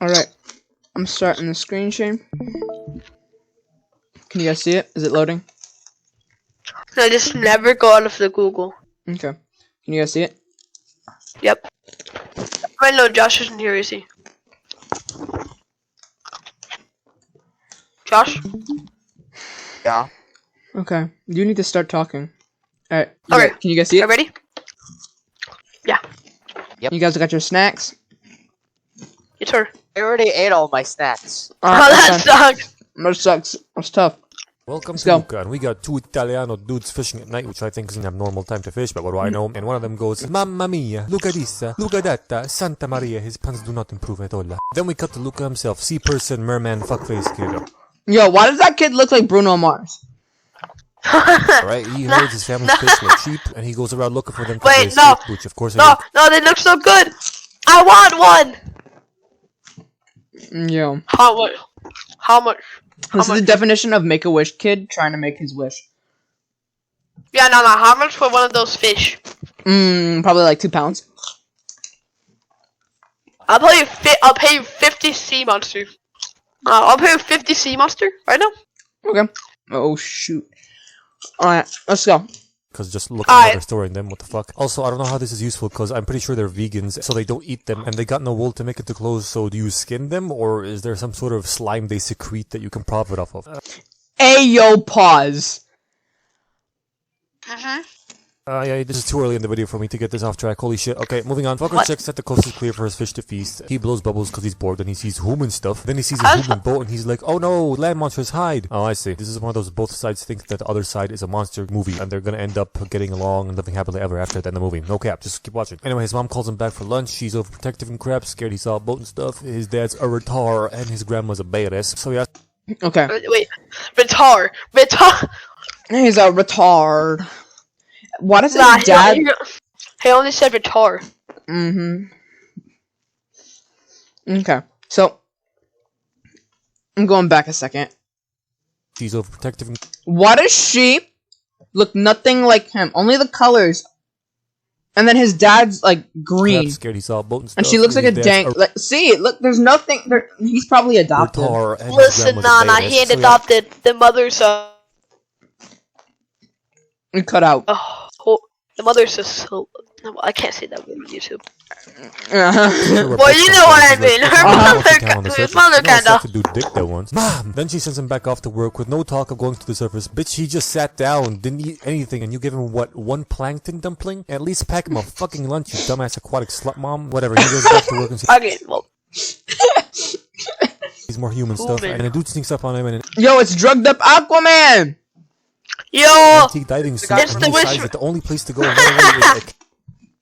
Alright. I'm starting the screen share. Can you guys see it? Is it loading? No, just never go out of the Google. Okay. Can you guys see it? Yep. Wait, no, Josh isn't here, is he? Josh? Yeah. Okay. You need to start talking. Alright. Okay. Can you guys see it? Are you ready? Yeah. Yep. You guys got your snacks? Your turn. I already ate all my snacks. Oh, that sucks. That sucks. That's tough. Welcome Let's to go. Luca, and we got two Italiano dudes fishing at night, which I think isn't have normal time to fish, but what do I know? And one of them goes, Mamma mia, Luca dissa, Luca detta, Santa Maria, his puns do not improve at all. Then we cut to Luca himself, sea person, merman, fuckface kiddo. Yo, why does that kid look like Bruno Mars? Alright, he herds his family's fish like sheep, and he goes around looking for them. Wait, no. Which of course No, they look so good. I want one. Yo. How much? How much? This is the definition of Make-A-Wish kid trying to make his wish. Yeah, no. How much for one of those fish? Probably like 2 pounds. I'll pay you 50 sea monster. I'll pay you 50 sea monster right now. Okay. Oh, shoot. Alright, let's go. Because just look at how they're storing them, what the fuck. Also, I don't know how this is useful, because I'm pretty sure they're vegans, so they don't eat them, and they got no wool to make into clothes, so do you skin them, or is there some sort of slime they secrete that you can profit off of? Ayo, pause. Yeah, this is too early in the video for me to get this off track, holy shit. Okay, moving on. Fucker checks that the coast is clear for his fish to feast. He blows bubbles because he's bored, and he sees human stuff. Then he sees a human boat, and he's like, oh no, land monsters hide. Oh, I see. This is one of those both sides think that the other side is a monster movie, and they're gonna end up getting along and living happily ever after at the end of the movie. No cap, just keep watching. Anyway, his mom calls him back for lunch. She's overprotective and crap, scared he saw a boat and stuff. His dad's a retard, and his grandma's a badass. So yeah. Okay. Wait, retard. He's a retard. Why does his dad... He only said retard. Okay, so... I'm going back a second. She's overprotective and... Why does she look nothing like him? Only the colors. And then his dad's, like, green. Scared he saw a boat and stuff. And she looks like a dank... Like, see, look, there's nothing... He's probably adopted. Listen, Nana, he ain't adopted. The mother's, You cut out. Oh, the mother's just so... No, I can't say that on YouTube. Well, you know what I mean. Her mother kinda. To do dick that once. Mom! Then she sends him back off to work with no talk of going to the surface. Bitch, he just sat down, didn't eat anything, and you give him, what, 1 plankton dumpling? At least pack him a fucking lunch, you dumbass aquatic slut mom. Whatever, he goes back to work and sees... Okay, well... He's more human stuff, and a dude sneaks up on him and... Yo, it's drugged up Aquaman! Yo! Antique diving suit, It's the wish... the only place to go and run away is like...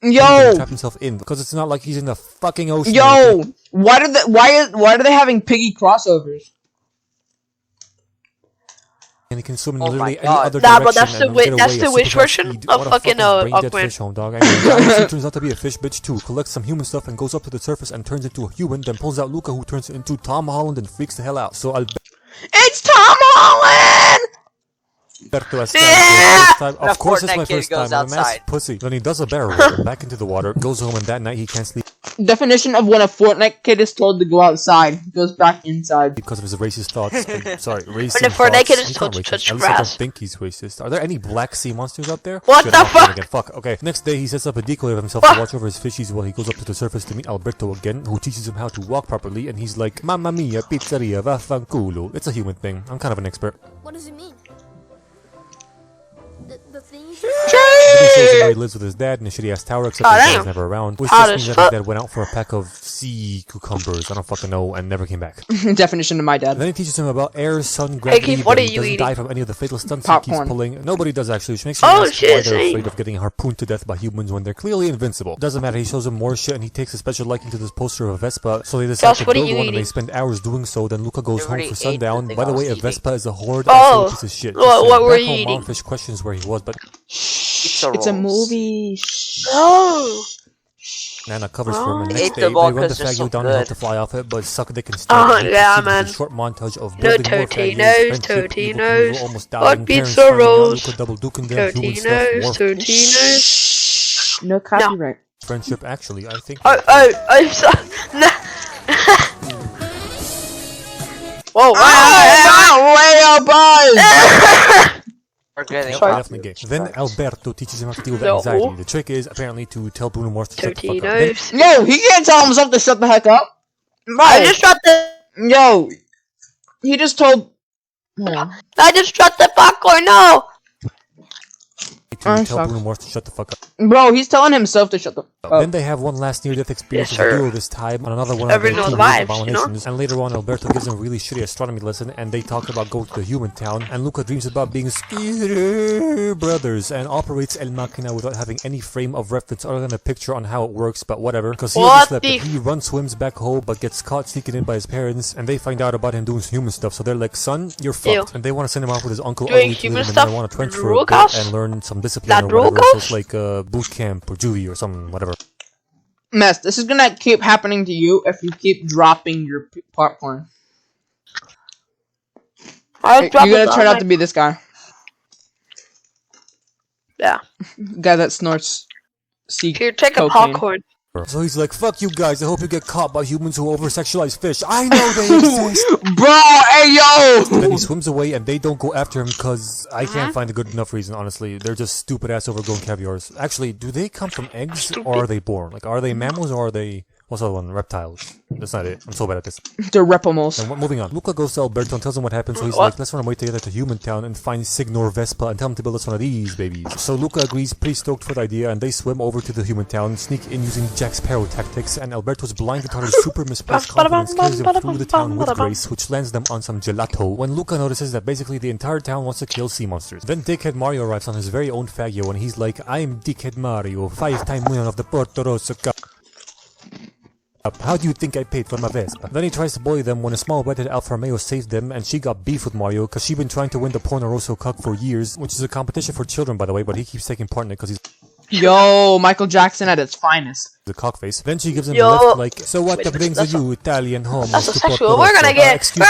Yo! Trap himself in, because it's not like he's in the fucking ocean. Yo! Why are they having piggy crossovers? And he can swim in literally any God. other Nah, direction. but that's the wish version of fucking Aquaman. Aquaman. Fish home, dog. Anyway, he turns out to be a fish bitch too. Collects some human stuff and goes up to the surface and turns into a human. Then pulls out Luca, who turns into Tom Holland and freaks the hell out. So It's Tom Holland! Of course, it's my first time. I'm a massive pussy. Then he does a barrel roll back into the water, goes home, and that night he can't sleep. Definition of when a Fortnite kid is told to go outside, he goes back inside. Because of his racist thoughts. Sorry, racist When a Fortnite kid is He's told not to touch racist. At least I don't grass. think he's racist. Are there any black sea monsters out there? What Shit, the I'm not gonna fuck? get fuck. Okay, next day he sets up a decoy of himself to watch over his fishies while he goes up to the surface to meet Alberto again, who teaches him how to walk properly, and he's like, Mamma mia, pizzeria, vaffanculo. It's a human thing. I'm kind of an expert. What does it mean? The thing Then he shows him where he lives with his dad in a shitty ass tower, except his dad's never around. Which just means that his dad went out for a pack of sea cucumbers, I don't fucking know, and never came back. Definition of my dad. Then he teaches him about air, sun, gravity, Keith, what but are he you doesn't eating? die from any of the fatal stunts Popcorn. he keeps pulling. Nobody does actually, which makes me Oh, ask shit, why they're same. afraid of getting harpooned to death by humans when they're clearly invincible. Doesn't matter, he shows him more shit and he takes a special liking to this poster of a Vespa, so they decide Josh, to what are build you one and they eating? spend hours doing so. Then Luca goes home already for ate the sundown. thing By the I was way, a eating. Vespa is a horde Oh, piece of shit. what were Back you home, eating? Momfish questions where he was, but It's a movie. Oh! Nana covers for him, and I next ate day the they ball run the 'cause they're faggot so down the hill good. to fly off it, but suck dick and Oh, stuff. yeah, man. A short montage of No building more Totinos, faggots, friendship, evil Totinos. Knievel almost What dying, beats parents the finding out, rolls? Luca double duking them, human stuff, Totinos, war, Totinos. No copyright. friendship, actually, I think. I'm sorry. Whoa! Way above! We're getting Sorry. Definitely gay. Then Alberto teaches him how to deal with No. anxiety. The trick is apparently to tell Bruno Mars to shut the fuck up. Then Totinos. Yo, he can't tell himself to shut the heck up. I Bro, just shut the. yo, he just told. Hmm. I just shut the popcorn. No. to tell Bruno Mars to shut the fuck up. Bro, he's telling himself to shut the fuck up. Then they have one last near-death experience Yes, with the sir. duo this time, on another one of their Original two vibes, abominations. And later on, Alberto gives them a really shitty astronomy lesson, and they talk about going to the human town. And Luca dreams about being Skeeter Brothers and operates El Machina without having any frame of reference other than a picture on how it works, but whatever. Because he overslept it. He runs swims back home, but gets caught sneaking in by his parents, and they find out about him doing human stuff. So they're like, son, you're fucked. And they want to send him off with his uncle Doing Ollie to human live in stuff? the marijuana trench for a bit Drogas? and learn some discipline or whatever. So it's like boot camp or juvie or something, whatever. Mess, this is gonna keep happening to you if you keep dropping your popcorn. You're gonna turn out to be this guy. Yeah. Guy that snorts. Here, take a cocaine. popcorn. So he's like, fuck you guys, I hope you get caught by humans who over-sexualize fish. I know they exist! Bro, hey yo! Then he swims away and they don't go after him because I can't find a good enough reason, honestly. They're just stupid-ass overgrown caviars. Actually, do they come from eggs or are they born? Like, are they mammals or are they... What's the other one? Reptiles. That's not it. I'm so bad at this. They're repomos. And moving on. Luca goes to Alberto and tells him what happened, so he's like, let's run away together to Human Town and find Signor Vespa and tell him to build us one of these babies. So Luca agrees, pretty stoked for the idea, and they swim over to the Human Town, sneak in using Jack Sparrow tactics, and Alberto's blind guitar's super misplaced confidence carries him through the town with grace, which lands them on some gelato, when Luca notices that basically the entire town wants to kill sea monsters. Then Dickhead Mario arrives on his very own Fagio, and he's like, I'm Dickhead Mario, 5-time winner of the Porto Rosso Cup. How do you think I paid for my Vespa? Then he tries to bully them when a small redhead Alfa Romeo saved them, and she got beef with Mario because she'd been trying to win the Porto Rosso Cup for years, which is a competition for children, by the way, but he keeps taking part in it because he's Yo, Michael Jackson at its finest. the cockface. Then she gives him a lift like, so what brings you Italian home? That's a sexual. We're gonna get some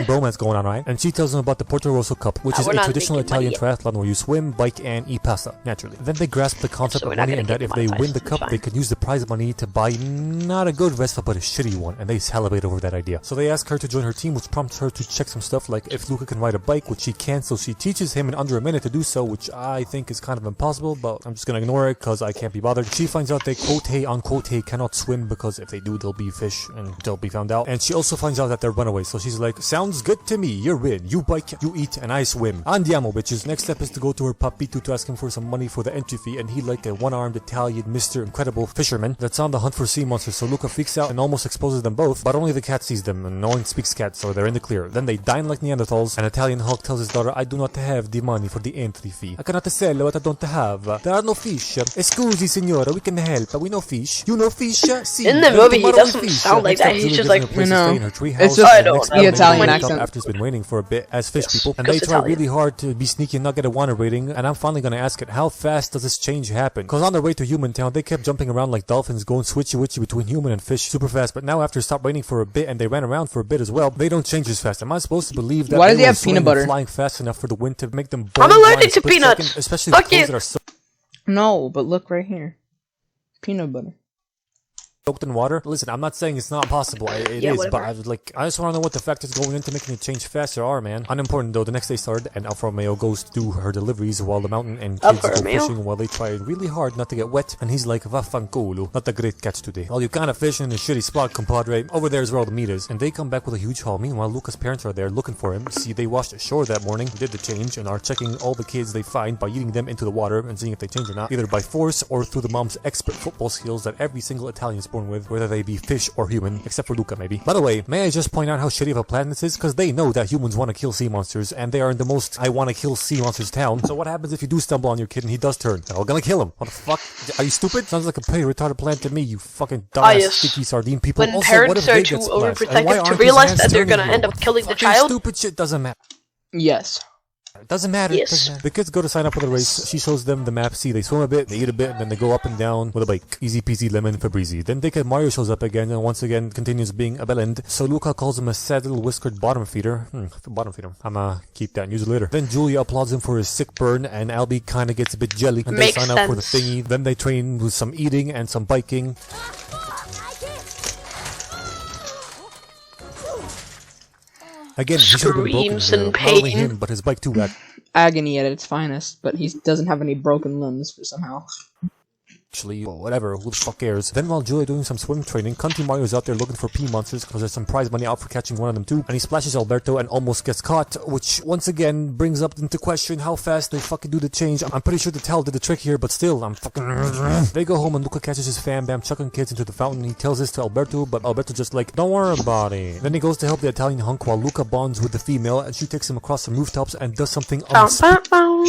bromance going on, right? And she tells him about the Porto Rosso Cup, which is we're a not traditional making money Italian triathlon where you swim, bike, and eat pasta, naturally. Then they grasp the concept So we're of not money gonna and that get if they monetized, win the it's cup, fine. they could use the prize money to buy not a good Vespa, but a shitty one, and they salivate over that idea. So they ask her to join her team, which prompts her to check some stuff like if Luca can ride a bike, which she can, so she teaches him in under a minute to do so, which I think is kind of impossible, but I'm just gonna ignore it because I can't be bothered. She finds out they quote-unquote cannot swim because if they do, they'll be fish and they'll be found out. And she also finds out that they're runaways, so she's like, sounds good to me, you're in, you bike, you eat, and I swim. Andiamo, bitches. Next step is to go to her papito to ask him for some money for the entry fee, and he like a one-armed Italian Mr. Incredible fisherman that's on the hunt for sea monsters, so Luca freaks out and almost exposes them both, but only the cat sees them, and no one speaks cat, so they're in the clear. Then they dine like Neanderthals, and Italian Hulk tells his daughter, I do not have the money for the entry fee. I cannot sell what I don't have. There are no fish. Scusi, signora, we can help. We know fish. You know fish? See, In the movie, he doesn't sound like that. He's just like, It's just the Italian accent. After he's been waiting for a bit as fish people, and they try really hard to be sneaky and not get a wanted rating. And I'm finally gonna ask it, how fast does this change happen? Because on their way to Human Town, they kept jumping around like dolphins, going switchy-witchy between human and fish super fast. But now after stop raining for a bit and they ran around for a bit as well, they don't change as fast. Am I supposed to believe that? Why does they he were have peanut swimming butter? and flying fast enough for the wind to make them? I'm allergic to peanuts. Second, especially Fuck with clothes you. that are so No, but look right here. Peanut butter. soaked in water. Listen, I'm not saying it's not possible. It Yeah, is, but whatever. I just want to know what the factors going into making it change faster are, man. Unimportant though. The next day started, and Alfa Romeo goes to do her deliveries while the mountain and kids Alfa go Romeo? fishing while they try really hard not to get wet. And he's like, "Vaffanculo, not a great catch today. All you kind of fishing in a shitty spot, compadre. Over there is where all the meat is." And they come back with a huge haul. Meanwhile, Luca's parents are there looking for him. See, they washed ashore that morning, did the change, and are checking all the kids they find by eating them into the water and seeing if they change or not, either by force or through the mom's expert football skills that every single Italian is born with, whether they be fish or human, except for Luca maybe. By the way, may I just point out how shitty of a plan this is? Because they know that humans want to kill sea monsters, and they are in the most I want to kill sea monsters town. So what happens if you do stumble on your kid and he does turn? They're all gonna kill him. What the fuck? Are you stupid? Sounds like a pretty retarded plan to me, you fucking dumbass yes. sticky sardine people. When Also, what if parents they are get too splashed? And why overprotective aren't to his realize hands that they're turning gonna blue? end up killing the Fucking child. Stupid shit doesn't matter. Yes. It doesn't matter. Yes. Doesn't matter. The kids go to sign up for the race. She shows them the map. See, they swim a bit, they eat a bit, and then they go up and down with a bike. Easy peasy lemon Fabrizi. Then Dickhead Mario shows up again and once again continues being a bellend. So Luca calls him a sad little whiskered bottom feeder. Bottom feeder. I'ma keep that and use it later. Then Julia applauds him for his sick burn, and Albie kinda gets a bit jelly. And they Makes sign up for the sense. thingy. Then they train with some eating and some biking. Again, he should have been broken Screams here. in Not only pain. him, but his bike too. Agony at its finest, but he doesn't have any broken limbs for somehow. Actually, well, whatever, who the fuck cares? Then while Julia doing some swim training, Cunty Mario's out there looking for pea monsters because there's some prize money out for catching one of them too, and he splashes Alberto and almost gets caught, which once again brings up into question how fast they fucking do the change. I'm pretty sure the towel did the trick here, but still, I'm fucking... They go home and Luca catches his fam bam chucking kids into the fountain. He tells this to Alberto, but Alberto just like, don't worry about it. Then he goes to help the Italian hunk while Luca bonds with the female, and she takes him across some rooftops and does something unspeakable.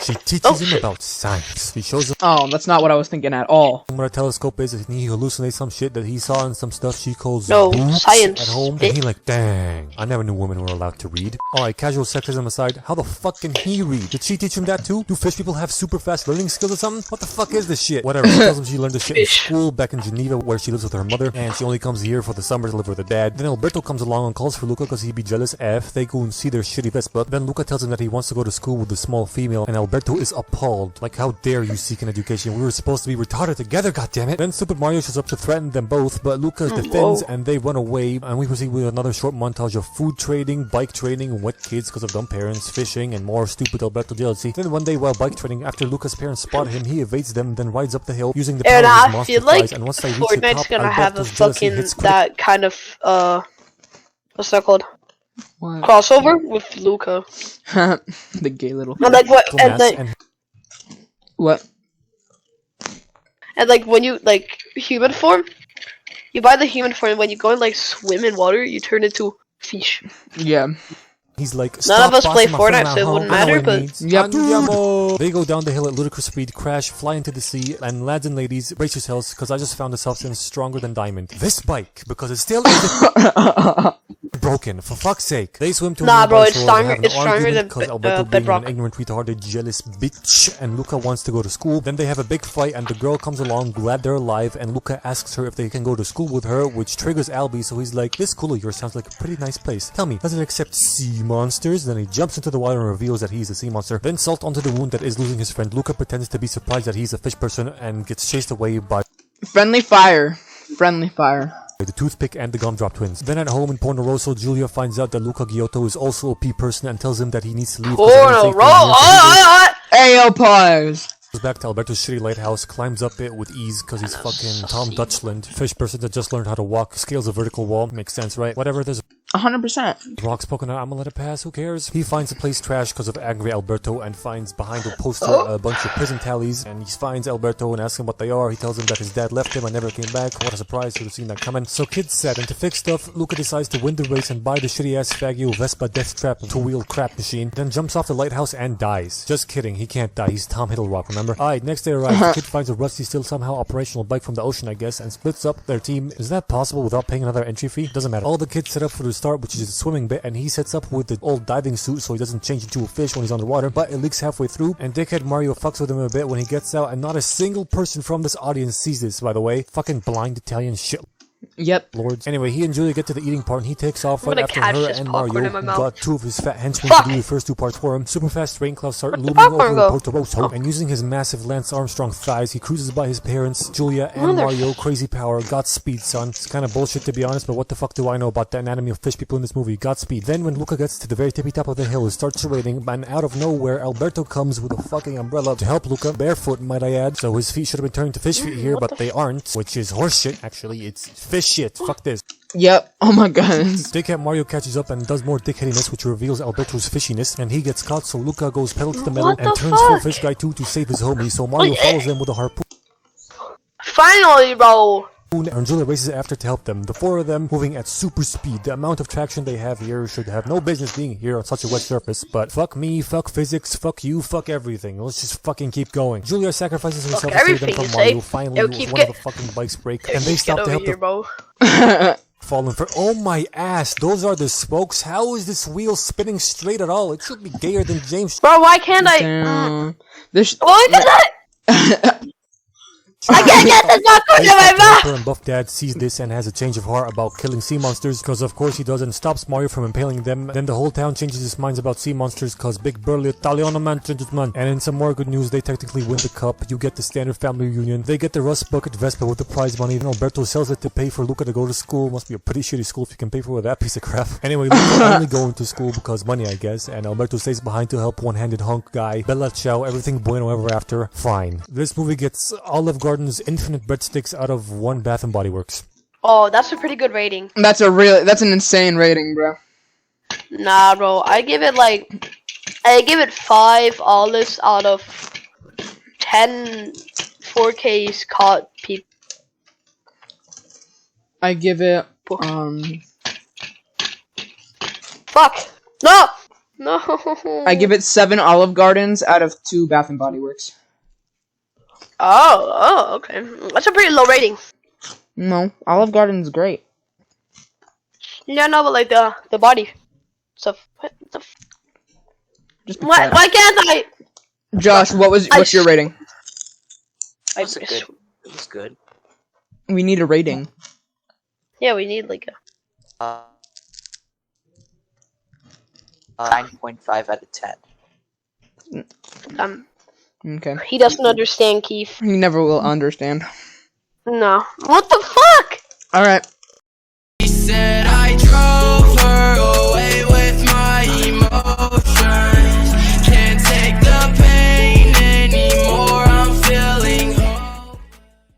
She teaches him about science. She shows him Oh, that's not what I was thinking at all. what a telescope is, and he hallucinates some shit that he saw in some stuff she calls No, boots science. at home. And he like, dang, I never knew women were allowed to read. Alright, casual sexism aside, how the fuck can he read? Did she teach him that too? Do fish people have super fast learning skills or something? What the fuck is this shit? Whatever, she tells him she learned this shit in school back in Geneva where she lives with her mother, and she only comes here for the summer to live with her dad. Then Alberto comes along and calls for Luca because he'd be jealous F. They go and see their shitty Vespa. Then Luca tells him that he wants to go to school with the small female, and Alberto is appalled. Like, how dare you seek an education? We were supposed to be retarded together, goddammit. Then Stupid Mario shows up to threaten them both, but Luca defends and they run away, and we proceed with another short montage of food trading, bike training, wet kids because of dumb parents, fishing, and more stupid Alberto jealousy. Then one day while bike training, after Luca's parents spot him, he evades them, then rides up the hill using the power And of his I monster feel like flies, and once they reach the Fortnite's top, gonna have a Alberto's jealousy fucking hits that kind of what's that called? What? Crossover with Luca. The gay little. And like what? critical And mass, like, What? and like when you like human form, you buy the human form. When you go and like swim in water, you turn into fish. Yeah. he's like, None of us "Stop play bossing my friend Fortnite, so it around. wouldn't I know matter, what it but- means. Yep. Andiamo." They go down the hill at ludicrous speed, crash, fly into the sea, and lads and ladies, brace yourselves, because I just found a substance stronger than diamond. This bike, because it still isn't broken, for fuck's sake. They swim to Nah, a bro, nearby it's shore, stronger- they have an it's stronger argument than because Alberto being bedrock. an ignorant, retarded, jealous bitch, and Luca wants to go to school. Then they have a big fight, and the girl comes along, glad they're alive, and Luca asks her if they can go to school with her, which triggers Albie, so he's like, this school of yours sounds like a pretty nice place. Tell me, does it accept sea monsters? Then he jumps into the water and reveals that he's a sea monster. Then salt onto the wound that is losing his friend. Luca pretends to be surprised that he's a fish person and gets chased away by Friendly fire. Friendly fire. the toothpick and the gumdrop twins. Then at home in Ponderosa, Julia finds out that Luca Giotto is also a pea person and tells him that he needs to leave. 'cause it won't take them years to Ayo, pause. Goes back to Alberto's shitty lighthouse, climbs up it with ease because he's fucking Tom Dutchland. Fish person that just learned how to walk, scales a vertical wall. Makes sense, right? Whatever, there's 100%. rocks poking out, I'm gonna let it pass, who cares? He finds the place trash because of angry Alberto and finds behind a poster a bunch of prison tallies, and he finds Alberto and asks him what they are. He tells him that his dad left him and never came back. What a surprise, who'd have seen that coming. So kid's sad, and to fix stuff, Luca decides to win the race and buy the shitty ass Fagio Vespa Death Trap two-wheel crap machine, then jumps off the lighthouse and dies. Just kidding, he can't die, he's Tom Hiddleston, remember? Alright, next day arrives, the kid finds a rusty, still somehow operational bike from the ocean, I guess, and splits up their team. Is that possible without paying another entry fee? Doesn't matter. All the kids set up for the start, which is a swimming bit, and he sets up with the old diving suit so he doesn't change into a fish when he's underwater, but it leaks halfway through, and dickhead Mario fucks with him a bit when he gets out, and not a single person from this audience sees this, by the way. Fucking blind Italian shit. Yep. Lords. Anyway, he and Julia get to the eating part and he takes off I'm right gonna after catch her this and popcorn Mario, in my who mouth. got two of his fat henchmen Fuck! to do the first two parts for him. Super fast rain clouds start looming popcorn over go? Portoroso, and using his massive Lance Armstrong thighs, he cruises by his parents, Julia and Mario. Crazy power, Godspeed, son. It's kind of bullshit to be honest, but what the fuck do I know about the anatomy of fish people in this movie? Godspeed. Then when Luca gets to the very tippy top of the hill, it starts raining, and out of nowhere, Alberto comes with a fucking umbrella to help Luca, barefoot might I add, so his feet should have been turned to fish feet here, but they aren't, which is horseshit, actually. It's fish shit. Fuck this. Yep. Oh my god. Dickhead Mario catches up and does more dickheadiness, which reveals Alberto's fishiness, and he gets caught, so Luca goes pedal to the metal What and the turns full fuck? fish guy 2 to save his homie, so Mario follows them with a harpoon, Finally, bro. and Julia races after to help them. The four of them moving at super speed. The amount of traction they have here should have no business being here on such a wet surface, but fuck me, fuck physics, fuck you, fuck everything. Let's just fucking keep going. Julia sacrifices herself to save them everything, from you Mario. say? Finally, Yo, one keep of get- the fucking bikes break, and they Get stop to over help here, the bro. fallen for. Oh my ass, those are the spokes. How is this wheel spinning straight at all? It should be gayer than James. Bro, why can't I? Damn. This. Why did I? I can't get this popcorn in my mouth! And Buff Dad sees this and has a change of heart about killing sea monsters, because of course he does, and stops Mario from impaling them. Then the whole town changes its minds about sea monsters, cause big burly Italiano man changes man. And in some more good news, they technically win the cup. You get the standard family reunion. They get the Rust Bucket Vespa with the prize money. Even Alberto sells it to pay for Luca to go to school. Must be a pretty shitty school if you can pay for that piece of crap. Anyway, Luca only going to school because money, I guess, and Alberto stays behind to help one-handed hunk guy. Bella ciao, everything bueno ever after. Fine. This movie gets Olive Garden's infinite breadsticks out of 1 Bath and Body Works. Oh, that's a pretty good rating. That's an insane rating, bro. Nah, bro. I give it 5 olives out of 10 4Ks caught people. I give it Fuck! No! No! I give it 7 Olive Gardens out of 2 Bath and Body Works. Oh, okay. That's a pretty low rating. No, Olive Garden's great. Yeah, no, but like the body stuff. What the Just be why quiet. can't I? Josh, what's your rating? I Was it good? It was good. We need a rating. Yeah, we need like a. 9.5 out of 10. Okay. He doesn't understand, Keith. He never will understand. No. What the fuck? Alright. He said